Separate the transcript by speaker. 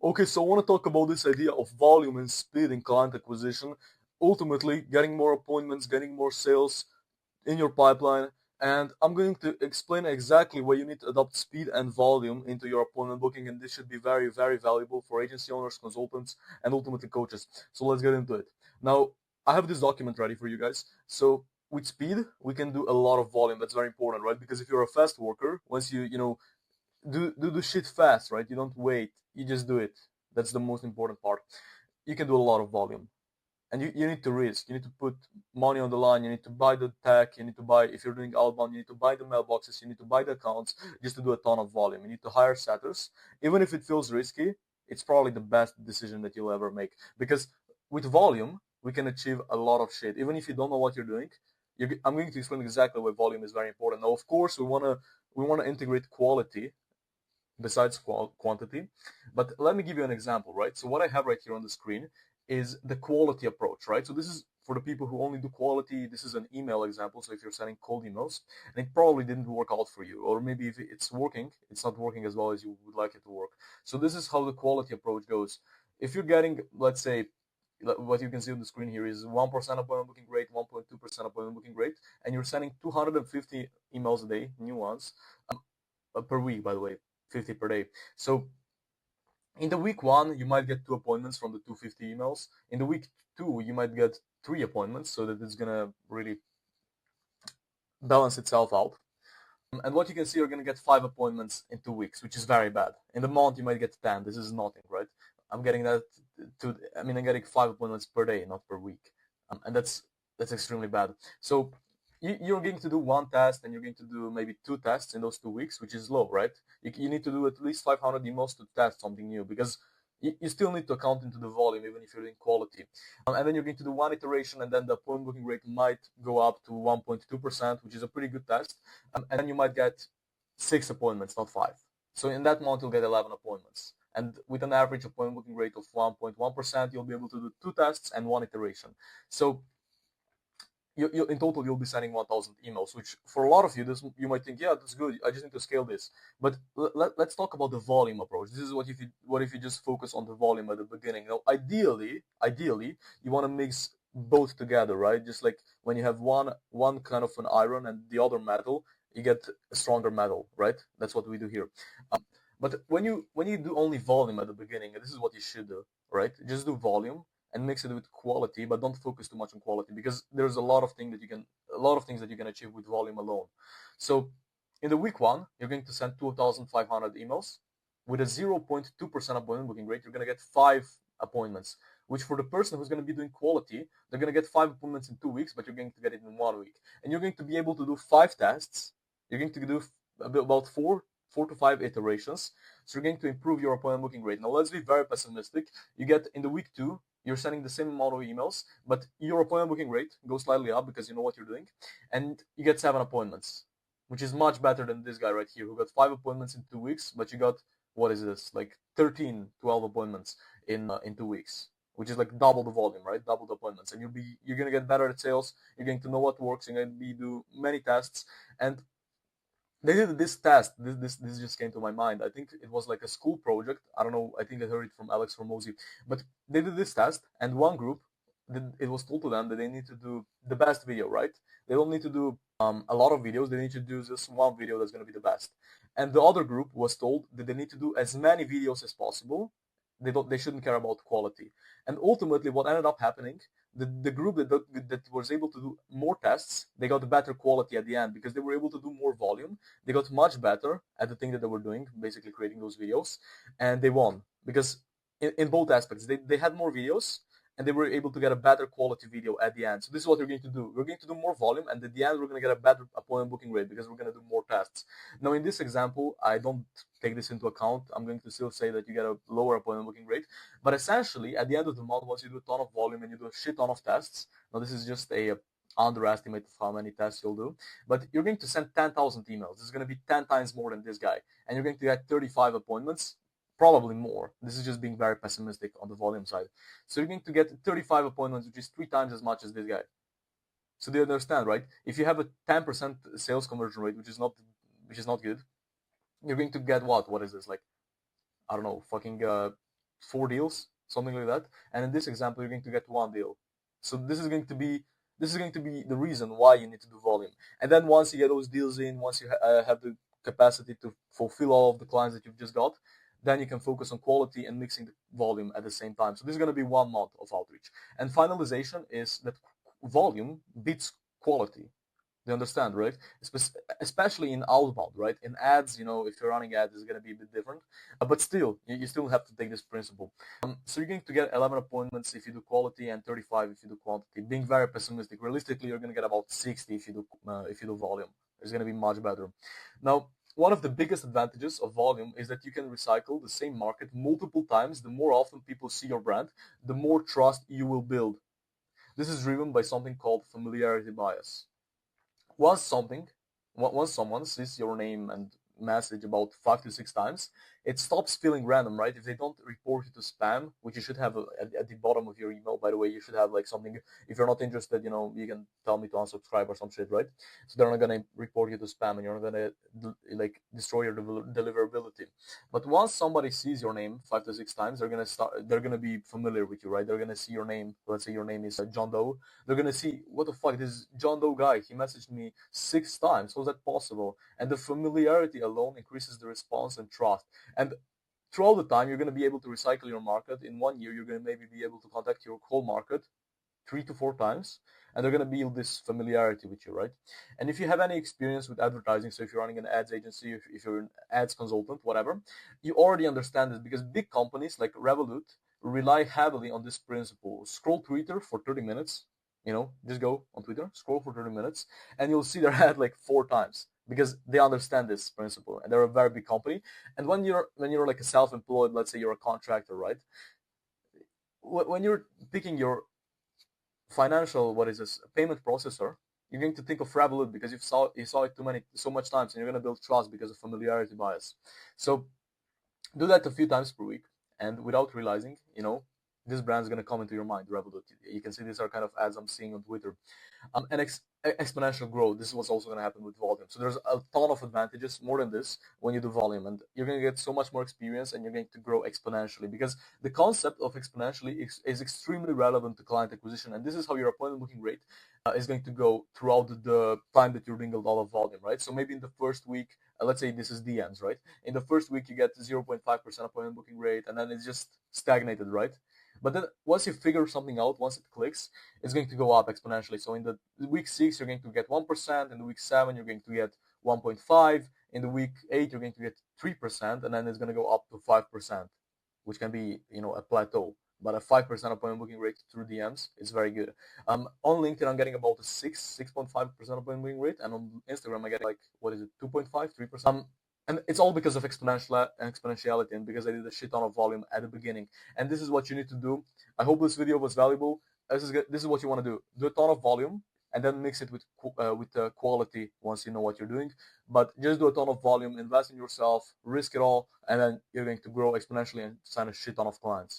Speaker 1: Okay, so I want to talk about this idea of volume and speed in client acquisition. Ultimately, getting more appointments, getting more sales in your pipeline. And I'm going to explain exactly why you need to adopt speed and volume into your appointment booking. And this should be very, very valuable for agency owners, consultants, and ultimately coaches. So let's get into it. Now, I have this document ready for you guys. So with speed, we can do a lot of volume. That's very important, right? Because if you're a fast worker, once you do the shit fast, right? You don't wait. You just do it. That's the most important part. You can do a lot of volume. And you need to risk. You need to put money on the line. You need to buy the tech. You need to buy, if you're doing outbound, you need to buy the mailboxes. You need to buy the accounts just to do a ton of volume. You need to hire setters. Even if it feels risky, it's probably the best decision that you'll ever make. Because with volume, we can achieve a lot of shit. Even if you don't know what you're doing, I'm going to explain exactly why volume is very important. Now, of course, we wanna integrate quality besides quantity. But let me give you an example, right? So what I have right here on the screen is the quality approach, right? So this is for the people who only do quality. This is an email example. So if you're sending cold emails and it probably didn't work out for you, or maybe if it's working, it's not working as well as you would like it to work. So this is how the quality approach goes. If you're getting, let's say, what you can see on the screen here is 1% appointment booking rate, 1.2% appointment booking rate, and you're sending 250 emails a day, new ones, per week, by the way, 50 per day. So in the week one, you might get 2 appointments from the 250 emails. In the week two, you might get 3 appointments, so that it's gonna really balance itself out. And what you can see, you're gonna get 5 appointments in 2 weeks, which is very bad. In the month, you might get 10. This is nothing, right? I'm getting that I'm getting 5 appointments per day, not per week, and that's extremely bad. So you're going to do one test, and you're going to do maybe 2 tests in those 2 weeks, which is low, right? You need to do at least 500 emails to test something new, because you still need to account into the volume, even if you're doing quality. And then you're going to do one iteration, and then the appointment booking rate might go up to 1.2%, which is a pretty good test. And then you might get 6 appointments, not 5. So in that month, you'll get 11 appointments. And with an average appointment booking rate of 1.1%, you'll be able to do 2 tests and one iteration. So in total, you'll be sending 1,000 emails, which for a lot of you, you might think, yeah, that's good. I just need to scale this. But let's talk about the volume approach. This is what if you just focus on the volume at the beginning. Now, ideally, you want to mix both together, right? Just like when you have one kind of an iron and the other metal, you get a stronger metal, right? That's what we do here. But when you do only volume at the beginning, this is what you should do, right? Just do volume and mix it with quality, but don't focus too much on quality, because there's a lot of things that you can achieve with volume alone. So in the week one, you're going to send 2,500 emails with a 0.2% appointment booking rate. You're going to get 5 appointments, which for the person who's going to be doing quality, they're going to get 5 appointments in 2 weeks, but you're going to get it in 1 week. And you're going to be able to do 5 tests. You're going to do about four to 5 iterations. So you're going to improve your appointment booking rate. Now let's be very pessimistic. You get in the week two, you're sending the same amount of emails, but your appointment booking rate goes slightly up because you know what you're doing, and you get 7 appointments, which is much better than this guy right here who got 5 appointments in 2 weeks, but you got, what is this, like 13, 12 appointments in 2 weeks, which is like double the volume, right? Double the appointments, and you're gonna get better at sales. You're going to know what works. You're gonna do many tests, and they did this test. This just came to my mind. I think it was like a school project. I don't know. I think I heard it from Alex Hormozy. But they did this test, and one group, it was told to them that they need to do the best video, right? They don't need to do a lot of videos. They need to do just one video that's going to be the best. And the other group was told that they need to do as many videos as possible. They shouldn't care about quality. And ultimately, what ended up happening, the group that was able to do more tests, they got better quality at the end because they were able to do more volume. They got much better at the thing that they were doing, basically creating those videos, and they won because in both aspects, they had more videos, and they were able to get a better quality video at the end. So this is what we're going to do. We're going to do more volume, and at the end, we're going to get a better appointment booking rate because we're going to do more tests. Now, in this example, I don't take this into account. I'm going to still say that you get a lower appointment booking rate. But essentially, at the end of the month, once you do a ton of volume and you do a shit ton of tests, now this is just a underestimate of how many tests you'll do, but you're going to send 10,000 emails. This is going to be 10 times more than this guy, and you're going to get 35 appointments, probably more. This is just being very pessimistic on the volume side. So you're going to get 35 appointments, which is 3 times as much as this guy. So do you understand, right? If you have a 10% sales conversion rate, which is not good, you're going to get what? What is this, like, I don't know, fucking 4 deals, something like that. And in this example, you're going to get 1 deal. So this is going to be the reason why you need to do volume. And then once you get those deals in, once you have the capacity to fulfill all of the clients that you've just got, then you can focus on quality and mixing the volume at the same time. So this is going to be 1 month of outreach. And finalization is that volume beats quality. Do you understand, right? Especially in outbound, right? In ads, if you're running ads, it's going to be a bit different. But still, you still have to take this principle. So you're going to get 11 appointments if you do quality and 35 if you do quantity. Being very pessimistic, realistically, you're going to get about 60 if you do volume. It's going to be much better. Now, one of the biggest advantages of volume is that you can recycle the same market multiple times. The more often people see your brand, the more trust you will build. This is driven by something called familiarity bias. Once someone sees your name and message about 5 to 6 times, it stops feeling random, right? If they don't report you to spam, which you should have at the bottom of your email, by the way, you should have like something. If you're not interested, you can tell me to unsubscribe or some shit, right? So they're not gonna report you to spam, and you're not gonna destroy your deliverability. But once somebody sees your name 5 to 6 times, they're gonna be familiar with you, right? They're gonna see your name. Let's say your name is John Doe. They're gonna see, what the fuck, this John Doe guy, he messaged me 6 times. How is that possible? And the familiarity alone increases the response and trust. And throughout the time, you're going to be able to recycle your market. In 1 year, you're going to maybe be able to contact your whole market 3 to 4 times, and they're going to build this familiarity with you, right? And if you have any experience with advertising, so if you're running an ads agency, if you're an ads consultant, whatever, you already understand this, because big companies like Revolut rely heavily on this principle. Scroll Twitter for 30 minutes, just go on Twitter, scroll for 30 minutes, and you'll see their ad like 4 times, because they understand this principle, and they're a very big company. And when you're like a self-employed, let's say you're a contractor, right? When you're picking your financial, payment processor, you're going to think of Revolut because you saw it so much times, and you're going to build trust because of familiarity bias. So do that a few times per week, and without realizing, this brand is going to come into your mind, Revolut. You can see these are kind of ads I'm seeing on Twitter. And exponential growth, this is what's also going to happen with volume. So there's a ton of advantages, more than this, when you do volume, and you're going to get so much more experience, and you're going to grow exponentially, because the concept of exponentially is extremely relevant to client acquisition. And this is how your appointment booking rate is going to go throughout the time that you're doing a lot of volume, right? So maybe in the first week, let's say this is DMs, right? In the first week, you get 0.5% appointment booking rate, and then it's just stagnated, right? But then once you figure something out, once it clicks, it's going to go up exponentially. So in the week 6, you're going to get 1%. In the week 7, you're going to get 1.5. In the week 8, you're going to get 3. And then it's going to go up to 5%, which can be, a plateau. But a 5% appointment booking rate through DMs is very good. On LinkedIn, I'm getting about a 6.5% appointment booking rate. And on Instagram, I get 2.5, 3%. And it's all because of exponentiality, and because I did a shit ton of volume at the beginning. And this is what you need to do. I hope this video was valuable. This is what you want to do. Do a ton of volume, and then mix it with quality once you know what you're doing. But just do a ton of volume, invest in yourself, risk it all, and then you're going to grow exponentially and sign a shit ton of clients.